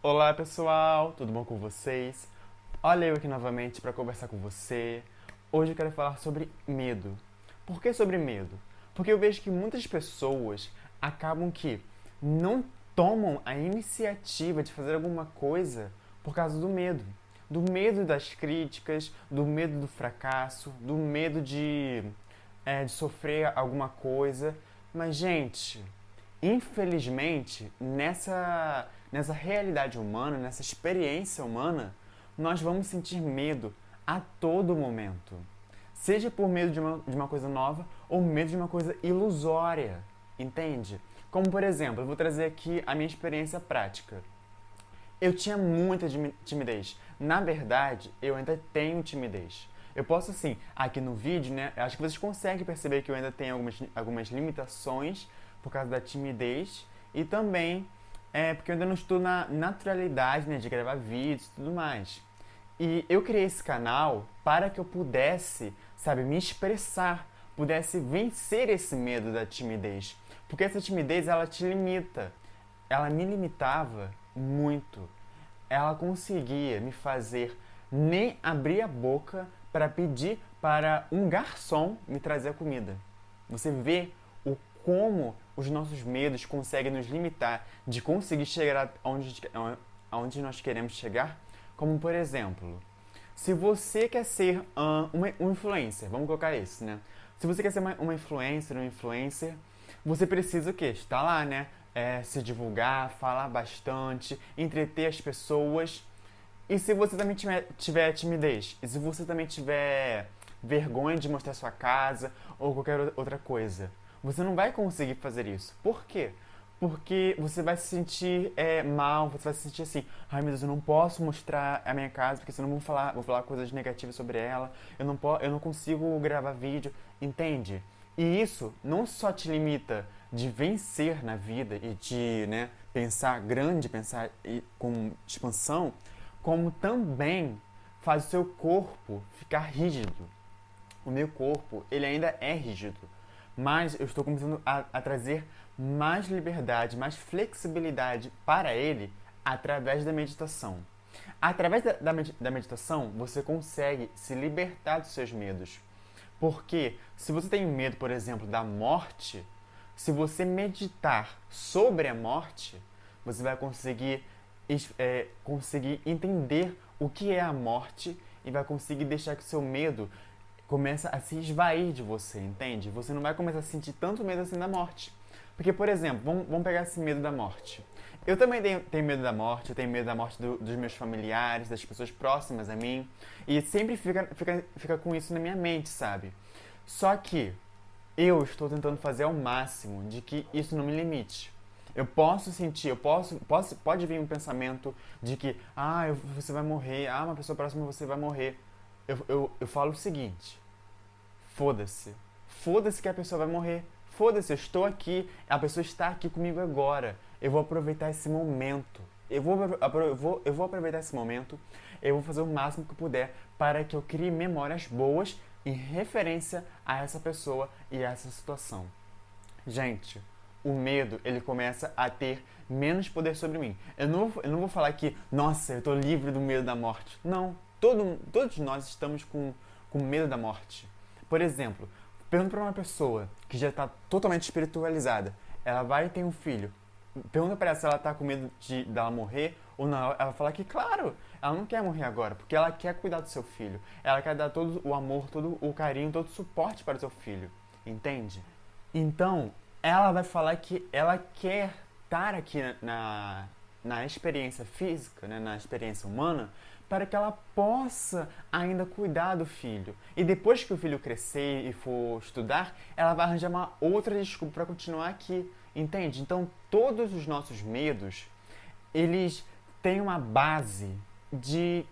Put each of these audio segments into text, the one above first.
Olá pessoal, tudo bom com vocês? Olha eu aqui novamente para conversar com você. Hoje eu quero falar sobre medo. Por que sobre medo? Porque eu vejo que muitas pessoas acabam que não tomam a iniciativa de fazer alguma coisa por causa do medo. Do medo das críticas, do medo do fracasso, do medo de sofrer alguma coisa. Mas, gente, infelizmente, nessa realidade humana, nessa experiência humana, nós vamos sentir medo a todo momento. Seja por medo de uma coisa nova ou medo de uma coisa ilusória, entende? Como, por exemplo, eu vou trazer aqui a minha experiência prática. Eu tinha muita timidez. Na verdade, eu ainda tenho timidez. Eu posso, assim, aqui no vídeo, né? Eu acho que vocês conseguem perceber que eu ainda tenho algumas limitações por causa da timidez e também porque eu ainda não estou na naturalidade, né, de gravar vídeos e tudo mais. E eu criei esse canal para que eu pudesse, sabe, me expressar, pudesse vencer esse medo da timidez. Porque essa timidez, ela te limita. Ela me limitava muito. Ela conseguia me fazer nem abrir a boca para pedir para um garçom me trazer a comida. Você vê o como os nossos medos conseguem nos limitar de conseguir chegar aonde nós queremos chegar. Como, por exemplo, se você quer ser um influencer, vamos colocar isso, né? Se você quer ser uma influencer, um influencer, você precisa o quê? Estar lá, né? Se divulgar, falar bastante, entreter as pessoas. E se você também tiver timidez? E se você também tiver vergonha de mostrar sua casa ou qualquer outra coisa? Você não vai conseguir fazer isso. Por quê? Porque você vai se sentir mal, você vai se sentir assim, ai meu Deus, eu não posso mostrar a minha casa, porque senão vou falar coisas negativas sobre ela, eu não consigo gravar vídeo, entende? E isso não só te limita de vencer na vida e de, né, pensar grande, pensar com expansão, como também faz o seu corpo ficar rígido. O meu corpo, ele ainda é rígido, mas eu estou começando a trazer mais liberdade, mais flexibilidade para ele através da meditação. Através da meditação, você consegue se libertar dos seus medos. Porque se você tem medo, por exemplo, da morte, se você meditar sobre a morte, você vai conseguir entender o que é a morte e vai conseguir deixar que o seu medo começa a se esvair de você, entende? Você não vai começar a sentir tanto medo assim da morte. Porque, por exemplo, vamos pegar esse medo da morte. Eu também tenho medo da morte, eu tenho medo da morte dos meus familiares, das pessoas próximas a mim. E sempre fica com isso na minha mente, sabe? Só que eu estou tentando fazer ao máximo de que isso não me limite. Eu posso sentir, pode vir um pensamento de que, você vai morrer, uma pessoa próxima você vai morrer. Eu falo o seguinte: foda-se. Foda-se que a pessoa vai morrer. Foda-se, eu estou aqui, a pessoa está aqui comigo agora. Eu vou aproveitar esse momento. Eu vou aproveitar esse momento. Eu vou fazer o máximo que eu puder para que eu crie memórias boas em referência a essa pessoa e a essa situação. Gente, o medo, ele começa a ter menos poder sobre mim. Eu não vou falar que, nossa, eu estou livre do medo da morte. Não, todos nós estamos com medo da morte. Por exemplo, pergunta para uma pessoa que já está totalmente espiritualizada, ela vai ter um filho, pergunta para ela se ela está com medo dela morrer ou não, ela vai falar que, claro, ela não quer morrer agora, porque ela quer cuidar do seu filho, ela quer dar todo o amor, todo o carinho, todo o suporte para o seu filho, entende? Então, ela vai falar que ela quer estar aqui na experiência física, né, na experiência humana, para que ela possa ainda cuidar do filho. E depois que o filho crescer e for estudar, ela vai arranjar uma outra desculpa para continuar aqui, entende? Então, todos os nossos medos, eles têm uma base de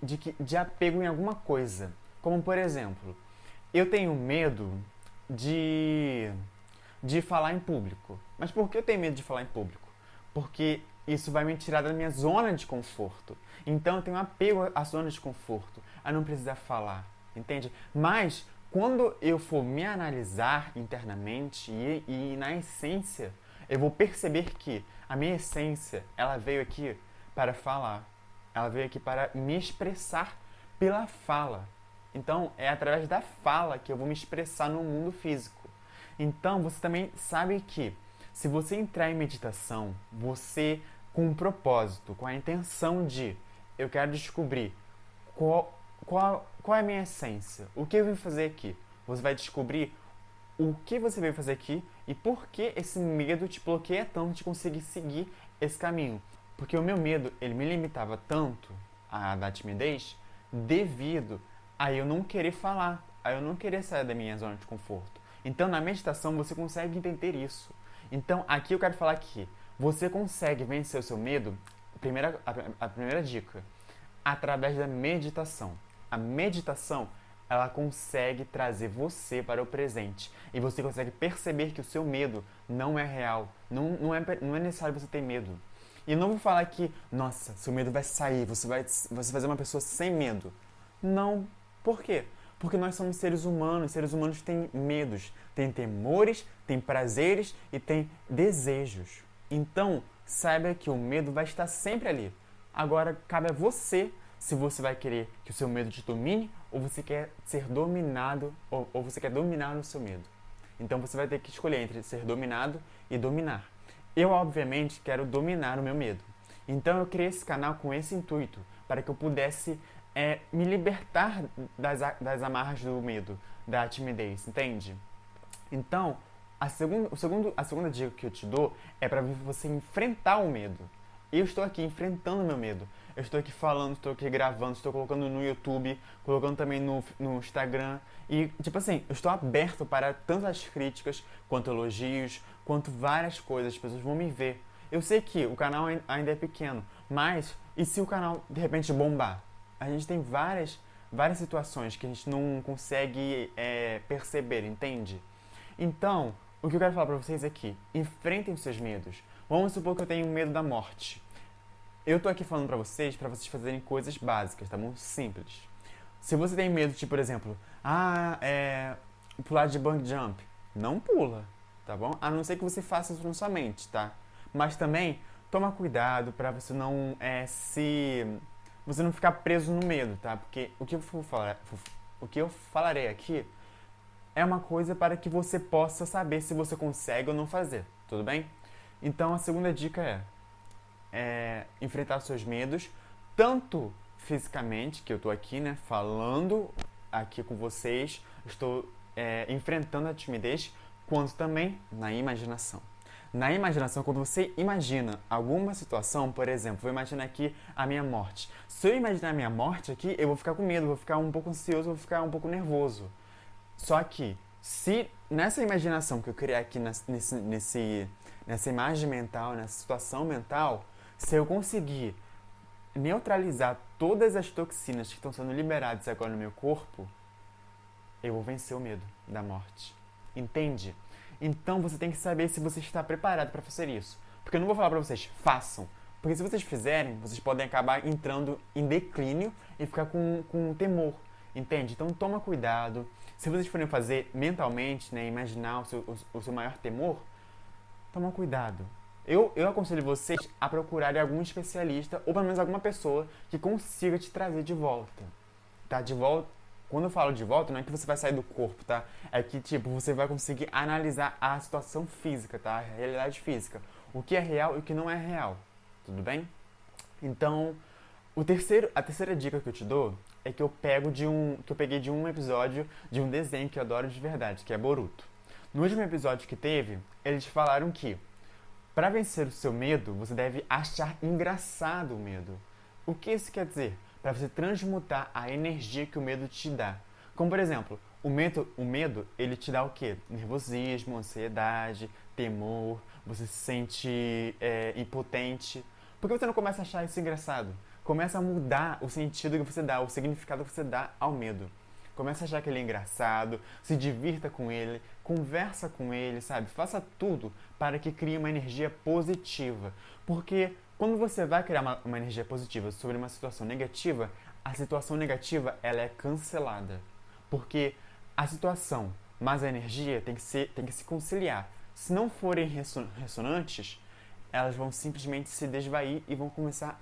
apego em alguma coisa. Como, por exemplo, eu tenho medo de falar em público. Mas por que eu tenho medo de falar em público? Porque isso vai me tirar da minha zona de conforto. Então eu tenho apego à zona de conforto, a não precisar falar, entende? Mas quando eu for me analisar internamente e na essência, eu vou perceber que a minha essência, ela veio aqui para falar. Ela veio aqui para me expressar pela fala. Então, é através da fala que eu vou me expressar no mundo físico. Então, você também sabe que se você entrar em meditação, você com um propósito, com a intenção de eu quero descobrir qual é a minha essência, o que eu vim fazer aqui. Você vai descobrir o que você veio fazer aqui e por que esse medo te bloqueia tanto de conseguir seguir esse caminho. Porque o meu medo, ele me limitava tanto da timidez devido a eu não querer falar, a eu não querer sair da minha zona de conforto. Então, na meditação, você consegue entender isso. Então, aqui eu quero falar que você consegue vencer o seu medo, a primeira dica, através da meditação. A meditação, ela consegue trazer você para o presente. E você consegue perceber que o seu medo não é real. Não é necessário você ter medo. E eu não vou falar que, nossa, seu medo vai sair, você vai ser uma pessoa sem medo. Não. Por quê? Porque nós somos seres humanos têm medos, têm temores, têm prazeres e têm desejos. Então, saiba que o medo vai estar sempre ali. Agora, cabe a você se você vai querer que o seu medo te domine ou você quer ser dominado ou você quer dominar o seu medo. Então, você vai ter que escolher entre ser dominado e dominar. Eu, obviamente, quero dominar o meu medo. Então, eu criei esse canal com esse intuito, para que eu pudesse me libertar das amarras do medo, da timidez, entende? Então, a segunda dica que eu te dou é para você enfrentar o medo. Eu estou aqui enfrentando o meu medo. Eu estou aqui falando, estou aqui gravando, estou colocando no YouTube, colocando também no Instagram. E, tipo assim, eu estou aberto para tantas críticas, quanto elogios, quanto várias coisas. As pessoas vão me ver. Eu sei que o canal ainda é pequeno, mas e se o canal, de repente, bombar? A gente tem várias situações que a gente não consegue perceber, entende? Então, o que eu quero falar pra vocês é que enfrentem os seus medos. Vamos supor que eu tenho medo da morte. Eu tô aqui falando pra vocês fazerem coisas básicas, tá bom? Simples. Se você tem medo de, por exemplo, pular de bungee jump, não pula, tá bom? A não ser que você faça isso na sua mente, tá? Mas também, toma cuidado pra você não você não ficar preso no medo, tá? Porque o que eu falarei aqui é uma coisa para que você possa saber se você consegue ou não fazer, tudo bem? Então, a segunda dica é enfrentar os seus medos, tanto fisicamente, que eu tô aqui, né, falando aqui com vocês, estou enfrentando a timidez, quanto também na imaginação. Na imaginação, quando você imagina alguma situação, por exemplo, vou imaginar aqui a minha morte. Se eu imaginar a minha morte aqui, eu vou ficar com medo, vou ficar um pouco ansioso, vou ficar um pouco nervoso. Só que, se nessa imaginação que eu criar aqui nessa imagem mental, nessa situação mental, se eu conseguir neutralizar todas as toxinas que estão sendo liberadas agora no meu corpo, eu vou vencer o medo da morte. Entende? Então você tem que saber se você está preparado para fazer isso. Porque eu não vou falar para vocês, façam. Porque se vocês fizerem, vocês podem acabar entrando em declínio e ficar com temor. Entende? Então toma cuidado. Se vocês forem fazer mentalmente, né, imaginar o seu maior temor, toma cuidado. Eu aconselho vocês a procurarem algum especialista ou pelo menos alguma pessoa que consiga te trazer de volta. Tá? De volta. Quando eu falo de volta, não é que você vai sair do corpo, tá? É que, tipo, você vai conseguir analisar a situação física, tá? A realidade física. O que é real e o que não é real. Tudo bem? Então, a terceira dica que eu te dou é que eu peguei de um episódio de um desenho que eu adoro de verdade, que é Boruto. No último episódio que teve, eles falaram que para vencer o seu medo, você deve achar engraçado o medo. O que isso quer dizer? Para você transmutar a energia que o medo te dá. Como, por exemplo, o medo, ele te dá o quê? Nervosismo, ansiedade, temor, você se sente impotente. Por que você não começa a achar isso engraçado? Começa a mudar o sentido que você dá, o significado que você dá ao medo. Começa a achar que ele é engraçado, se divirta com ele, conversa com ele, sabe? Faça tudo para que crie uma energia positiva. Porque quando você vai criar uma energia positiva sobre uma situação negativa, a situação negativa ela é cancelada. Porque a situação mais a energia tem que se conciliar. Se não forem ressonantes, elas vão simplesmente se desvair e vão começar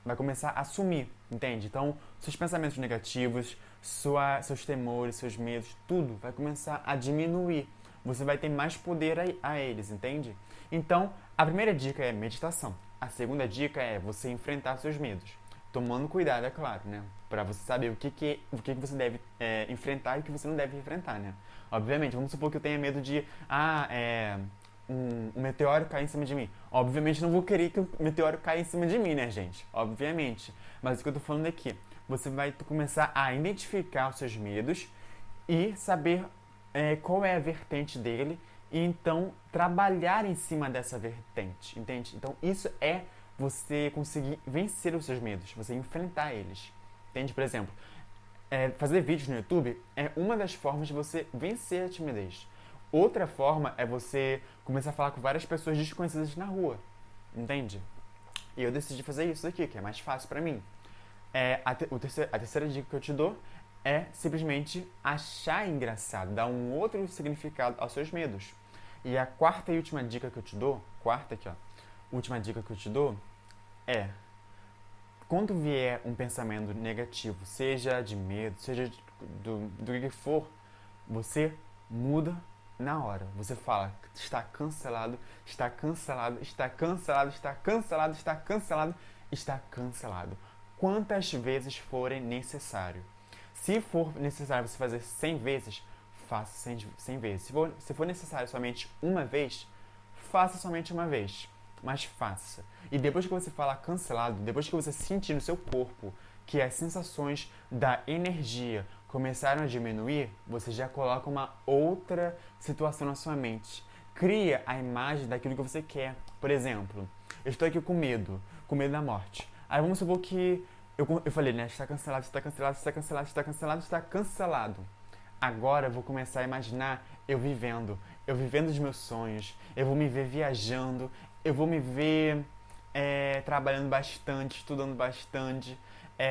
vai começar a sumir, entende? Então, seus pensamentos negativos, seus temores, seus medos, tudo vai começar a diminuir. Você vai ter mais poder a eles, entende? Então, a primeira dica é meditação. A segunda dica é você enfrentar seus medos. Tomando cuidado, é claro, né? Pra você saber o que você deve enfrentar e o que você não deve enfrentar, né? Obviamente, vamos supor que eu tenha medo de um meteoro cair em cima de mim. Obviamente não vou querer que o meteoro caia em cima de mim, né, gente? Obviamente. Mas o que eu tô falando é que você vai começar a identificar os seus medos e saber qual é a vertente dele e então trabalhar em cima dessa vertente, entende? Então isso é você conseguir vencer os seus medos, você enfrentar eles, entende? Por exemplo, fazer vídeos no YouTube é uma das formas de você vencer a timidez. Outra forma é você começar a falar com várias pessoas desconhecidas na rua, entende? E eu decidi fazer isso aqui, que é mais fácil pra mim. A terceira dica que eu te dou é simplesmente achar engraçado, dar um outro significado aos seus medos. E a quarta e última dica que eu te dou, última dica que eu te dou é, quando vier um pensamento negativo, seja de medo, seja do que for, você muda na hora. Você fala, está cancelado, está cancelado, está cancelado, está cancelado, está cancelado, está cancelado. Quantas vezes forem necessário. Se for necessário você fazer 100 vezes, faça 100 vezes. Se for necessário somente uma vez, faça somente uma vez. Mas faça. E depois que você falar cancelado, depois que você sentir no seu corpo que as sensações da energia começaram a diminuir, você já coloca uma outra situação na sua mente. Cria a imagem daquilo que você quer. Por exemplo, eu estou aqui com medo da morte. Aí vamos supor que eu falei, né? Está cancelado, está cancelado, está cancelado, está cancelado, está cancelado. Agora eu vou começar a imaginar eu vivendo os meus sonhos. Eu vou me ver viajando, eu vou me ver trabalhando bastante, estudando bastante,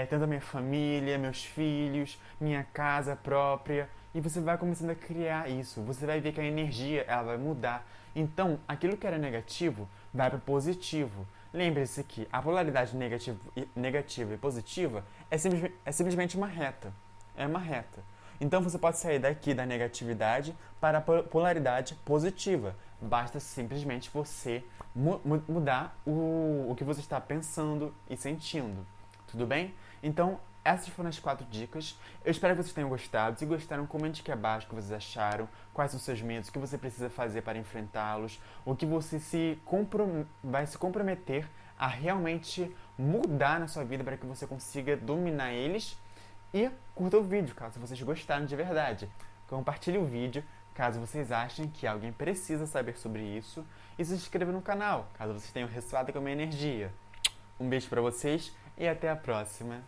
tendo a minha família, meus filhos, minha casa própria. E você vai começando a criar isso. Você vai ver que a energia ela vai mudar. Então, aquilo que era negativo vai para o positivo. Lembre-se que a polaridade negativa e positiva é simplesmente uma reta. É uma reta. Então você pode sair daqui da negatividade para a polaridade positiva. Basta simplesmente você mudar o que você está pensando e sentindo. Tudo bem? Então, essas foram as 4 dicas. Eu espero que vocês tenham gostado. Se gostaram, comente aqui abaixo o que vocês acharam, quais são os seus medos, o que você precisa fazer para enfrentá-los, o que você vai se comprometer a realmente mudar na sua vida para que você consiga dominar eles. E curta o vídeo, caso vocês gostaram de verdade. Compartilhe o vídeo, caso vocês achem que alguém precisa saber sobre isso. E se inscreva no canal, caso vocês tenham ressoado com a minha energia. Um beijo pra vocês e até a próxima.